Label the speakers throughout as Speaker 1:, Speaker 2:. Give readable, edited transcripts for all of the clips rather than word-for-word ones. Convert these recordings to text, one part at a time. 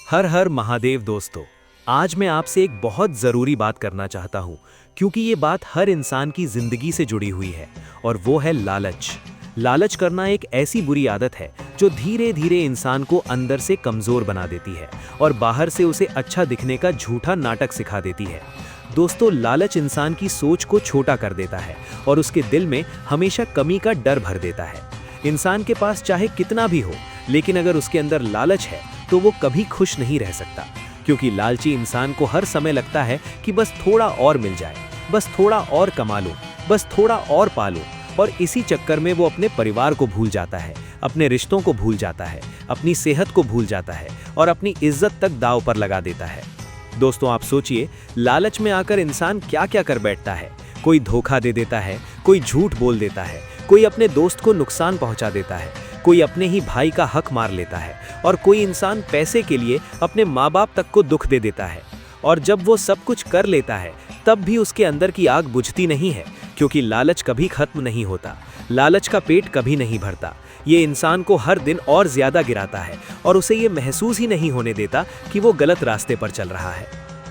Speaker 1: हर हर महादेव दोस्तों। आज मैं आपसे एक बहुत ज़रूरी बात करना चाहता हूँ, क्योंकि ये बात हर इंसान की ज़िंदगी से जुड़ी हुई है और वो है लालच। लालच करना एक ऐसी बुरी आदत है जो धीरे धीरे इंसान को अंदर से कमज़ोर बना देती है और बाहर से उसे अच्छा दिखने का झूठा नाटक सिखा देती है। दोस्तों, लालच इंसान की सोच को छोटा कर देता है और उसके दिल में हमेशा कमी का डर भर देता है। इंसान के पास चाहे कितना भी हो, लेकिन अगर उसके अंदर लालच है तो वो कभी खुश नहीं रह सकता, क्योंकि लालची इंसान को हर समय लगता है कि बस थोड़ा और मिल जाए, बस थोड़ा और कमा लो, बस थोड़ा और पा लो। और इसी चक्कर में वो अपने परिवार को भूल जाता है, अपने रिश्तों को भूल जाता है, अपनी सेहत को भूल जाता है और अपनी इज्जत तक दांव पर लगा देता है। दोस्तों, आप सोचिए, लालच में आकर इंसान क्या क्या कर बैठता है। कोई धोखा दे देता है, कोई झूठ बोल देता है, कोई अपने दोस्त को नुकसान पहुंचा देता है, कोई अपने ही भाई का हक मार लेता है और कोई इंसान पैसे के लिए अपने माँ बाप तक को दुख दे देता है। और जब वो सब कुछ कर लेता है तब भी उसके अंदर की आग बुझती नहीं है, क्योंकि लालच कभी खत्म नहीं होता। लालच का पेट कभी नहीं भरता। ये इंसान को हर दिन और ज्यादा गिराता है और उसे ये महसूस ही नहीं होने देता कि वो गलत रास्ते पर चल रहा है।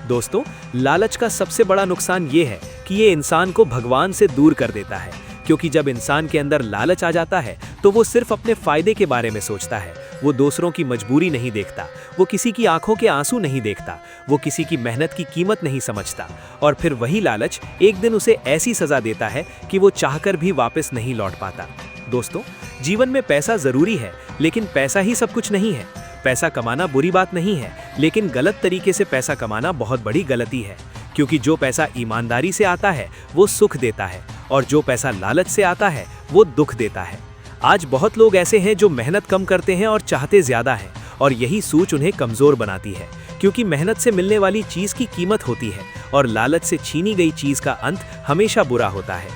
Speaker 1: दोस्तों, लालच का सबसे बड़ा नुकसान ये है कि ये इंसान को भगवान से दूर कर देता है, क्योंकि जब इंसान के अंदर लालच आ जाता है तो वो सिर्फ अपने फायदे के बारे में सोचता है। वो दूसरों की मजबूरी नहीं देखता, वो किसी की आंखों के आंसू नहीं देखता, वो किसी की मेहनत की कीमत नहीं समझता। और फिर वही लालच एक दिन उसे ऐसी सजा देता है कि वो चाहकर भी वापस नहीं लौट पाता। दोस्तों, जीवन में पैसा जरूरी है, लेकिन पैसा ही सब कुछ नहीं है। पैसा कमाना बुरी बात नहीं है, लेकिन गलत तरीके से पैसा कमाना बहुत बड़ी गलती है, क्योंकि जो पैसा ईमानदारी से आता है वो सुख देता है और जो पैसा लालच से आता है वो दुख देता है। आज बहुत लोग ऐसे हैं जो मेहनत कम करते हैं और चाहते ज्यादा हैं, और यही सोच उन्हें कमजोर बनाती है, क्योंकि मेहनत से मिलने वाली चीज की कीमत होती है और लालच से छीनी गई चीज का अंत हमेशा बुरा होता है।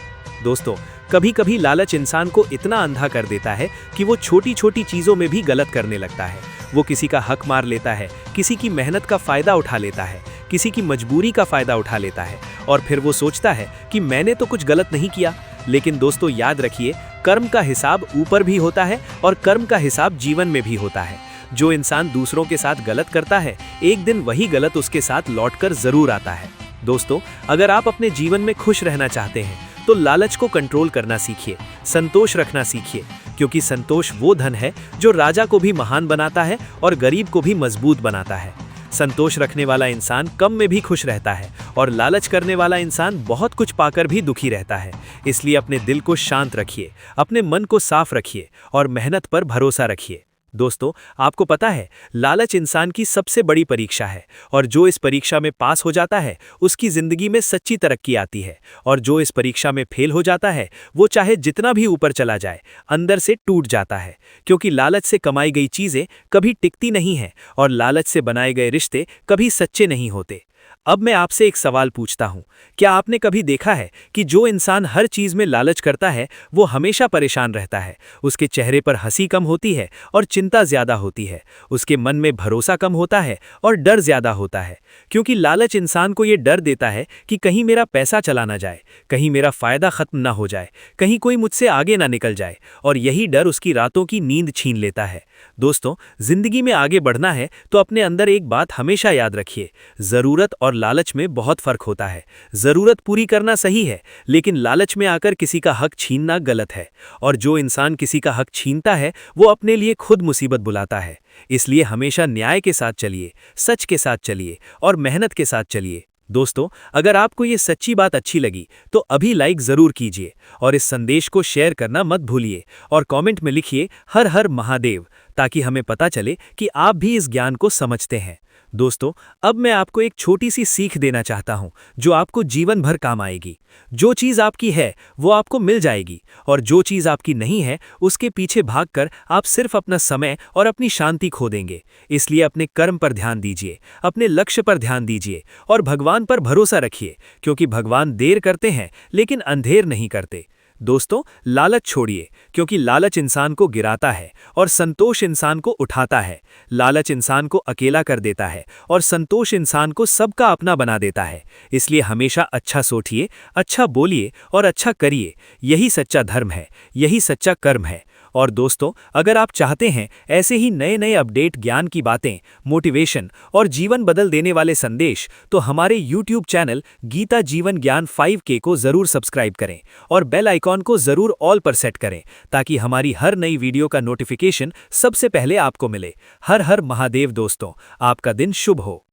Speaker 1: दोस्तों, कभी कभी लालच इंसान को इतना अंधा कर देता है कि वो छोटी छोटी चीजों में भी गलत करने लगता है। वो किसी का हक मार लेता है, किसी की मेहनत का फायदा उठा लेता है, किसी की मजबूरी का फायदा उठा लेता है और फिर वो सोचता है कि मैंने तो कुछ गलत नहीं किया। लेकिन दोस्तों, याद रखिए, कर्म का हिसाब ऊपर भी होता है और कर्म का हिसाब जीवन में भी होता है। जो इंसान दूसरों के साथ गलत करता है, एक दिन वही गलत उसके साथ लौटकर जरूर आता है। दोस्तों, अगर आप अपने जीवन में खुश रहना चाहते हैं तो लालच को कंट्रोल करना सीखिए, संतोष रखना सीखिए, क्योंकि संतोष वो धन है जो राजा को भी महान बनाता है और गरीब को भी मजबूत बनाता है। संतोष रखने वाला इंसान कम में भी खुश रहता है और लालच करने वाला इंसान बहुत कुछ पाकर भी दुखी रहता है। इसलिए अपने दिल को शांत रखिए, अपने मन को साफ रखिए और मेहनत पर भरोसा रखिए। दोस्तों, आपको पता है, लालच इंसान की सबसे बड़ी परीक्षा है और जो इस परीक्षा में पास हो जाता है उसकी जिंदगी में सच्ची तरक्की आती है, और जो इस परीक्षा में फेल हो जाता है वो चाहे जितना भी ऊपर चला जाए अंदर से टूट जाता है, क्योंकि लालच से कमाई गई चीजें कभी टिकती नहीं हैं और लालच से बनाए गए रिश्ते कभी सच्चे नहीं होते। अब मैं आपसे एक सवाल पूछता हूं, क्या आपने कभी देखा है कि जो इंसान हर चीज में लालच करता है वो हमेशा परेशान रहता है? उसके चेहरे पर हंसी कम होती है और चिंता ज्यादा होती है, उसके मन में भरोसा कम होता है और डर ज्यादा होता है, क्योंकि लालच इंसान को ये डर देता है कि कहीं मेरा पैसा चला ना जाए, कहीं मेरा फायदा खत्म ना हो जाए, कहीं कोई मुझसे आगे ना निकल जाए, और यही डर उसकी रातों की नींद छीन लेता है। दोस्तों, जिंदगी में आगे बढ़ना है तो अपने अंदर एक बात हमेशा याद रखिए, जरूरत और लालच में बहुत फर्क होता है। जरूरत पूरी करना सही है, लेकिन लालच में आकर किसी का हक छीनना गलत है, और जो इंसान किसी का हक छीनता है वो अपने लिए खुद मुसीबत बुलाता है। इसलिए हमेशा न्याय के साथ चलिए, सच के साथ चलिए और मेहनत के साथ चलिए। दोस्तों, अगर आपको ये सच्ची बात अच्छी लगी तो अभी लाइक जरूर कीजिए और इस संदेश को शेयर करना मत भूलिए, और कमेंट में लिखिए हर हर महादेव, ताकि हमें पता चले कि आप भी इस ज्ञान को समझते हैं। दोस्तों, अब मैं आपको एक छोटी सी सीख देना चाहता हूं जो आपको जीवन भर काम आएगी। जो चीज़ आपकी है वो आपको मिल जाएगी, और जो चीज़ आपकी नहीं है उसके पीछे भागकर आप सिर्फ अपना समय और अपनी शांति खो देंगे। इसलिए अपने कर्म पर ध्यान दीजिए, अपने लक्ष्य पर ध्यान दीजिए और भगवान पर भरोसा रखिए, क्योंकि भगवान देर करते हैं लेकिन अंधेर नहीं करते। दोस्तों, लालच छोड़िए, क्योंकि लालच इंसान को गिराता है और संतोष इंसान को उठाता है। लालच इंसान को अकेला कर देता है और संतोष इंसान को सबका अपना बना देता है। इसलिए हमेशा अच्छा सोचिए, अच्छा बोलिए और अच्छा करिए। यही सच्चा धर्म है, यही सच्चा कर्म है। और दोस्तों, अगर आप चाहते हैं ऐसे ही नए नए अपडेट, ज्ञान की बातें, मोटिवेशन और जीवन बदल देने वाले संदेश, तो हमारे YouTube चैनल गीता जीवन ज्ञान 5K को जरूर सब्सक्राइब करें और बेल आइकॉन को जरूर ऑल पर सेट करें, ताकि हमारी हर नई वीडियो का नोटिफिकेशन सबसे पहले आपको मिले। हर हर महादेव दोस्तों, आपका दिन शुभ हो।